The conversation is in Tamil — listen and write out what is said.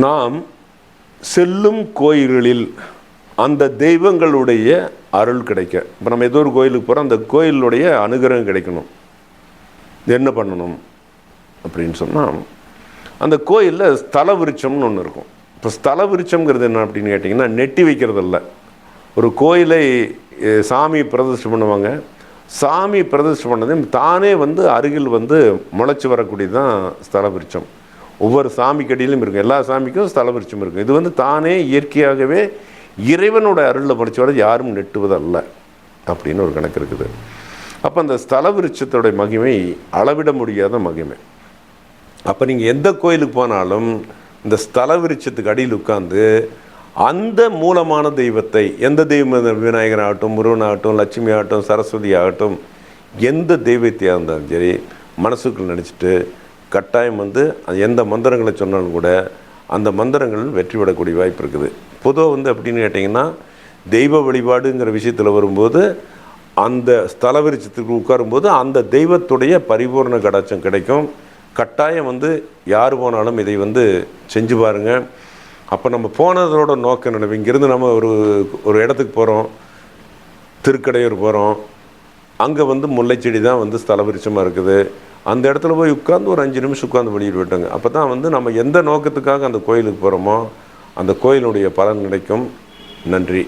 நாம் செல்லும் கோயில்களில் அந்த தெய்வங்களுடைய அருள் கிடைக்க, இப்போ நம்ம ஏதோ ஒரு கோயிலுக்கு போகிறோம், அந்த கோயிலுடைய அனுகிரகம் கிடைக்கணும். என்ன பண்ணணும் அப்படின்னு சொன்னால், அந்த கோயிலில் ஸ்தல விருட்சம்னு ஒன்று இருக்கும். இப்போ ஸ்தல விருட்சம்ங்கிறது என்ன அப்படின்னு கேட்டிங்கன்னா, நெட்டி வைக்கிறதில்ல. ஒரு கோயிலை சாமி பிரதிஷ்டை பண்ணுவாங்க. சாமி பிரதிஷ்டை பண்ணதையும் தானே அருகில் முளைச்சி வரக்கூடியது தான் ஸ்தல விருட்சம். ஒவ்வொரு சாமிக்கடியிலும் இருக்கும், எல்லா சாமிக்கும் ஸ்தல விருட்சம் இருக்கும். இது தானே இயற்கையாகவே இறைவனோட அருளில் படித்து வர யாரும் நெட்டுவதல்ல அப்படின்னு ஒரு கணக்கு இருக்குது. அப்போ அந்த ஸ்தல விருட்சத்தோடைய மகிமை அளவிட முடியாத மகிமை. அப்போ நீங்கள் எந்த கோயிலுக்கு போனாலும் இந்த ஸ்தல விருட்சத்துக்கு அடியில் உட்கார்ந்து அந்த மூலமான தெய்வத்தை, எந்த தெய்வம், விநாயகர் ஆகட்டும், முருகன் ஆகட்டும், லட்சுமி ஆகட்டும், சரஸ்வதி ஆகட்டும், எந்த தெய்வத்தையாக இருந்தாலும் சரி மனசுக்குள் நினச்சிட்டு கட்டாயம் எந்த மந்திரங்களை சொன்னாலும் கூட அந்த மந்திரங்கள் வெற்றி பெறக்கூடிய வாய்ப்பு இருக்குது. பொதுவாக அப்படின்னு கேட்டிங்கன்னா, தெய்வ வழிபாடுங்கிற விஷயத்தில் வரும்போது அந்த ஸ்தல விருட்சத்துக்கு உட்காரும்போது அந்த தெய்வத்துடைய பரிபூர்ண கடாட்சம் கிடைக்கும். கட்டாயம் யார் போனாலும் இதை செஞ்சு பாருங்கள். அப்போ நம்ம போனதோட நோக்கம் நினைவு, இங்கேருந்து நம்ம ஒரு இடத்துக்கு போகிறோம், திருக்கடையூர் போகிறோம், அங்கே முல்லைச்செடி தான் ஸ்தல விருட்சமாக இருக்குது. அந்த இடத்துல போய் உட்காந்து ஒரு 5 நிமிஷம் உட்காந்து வெளியில் விட்டாங்க. அப்போ தான் நம்ம எந்த நோக்கத்துக்காக அந்த கோயிலுக்கு போகிறோமோ அந்த கோயிலுடைய பலன் கிடைக்கும். நன்றி.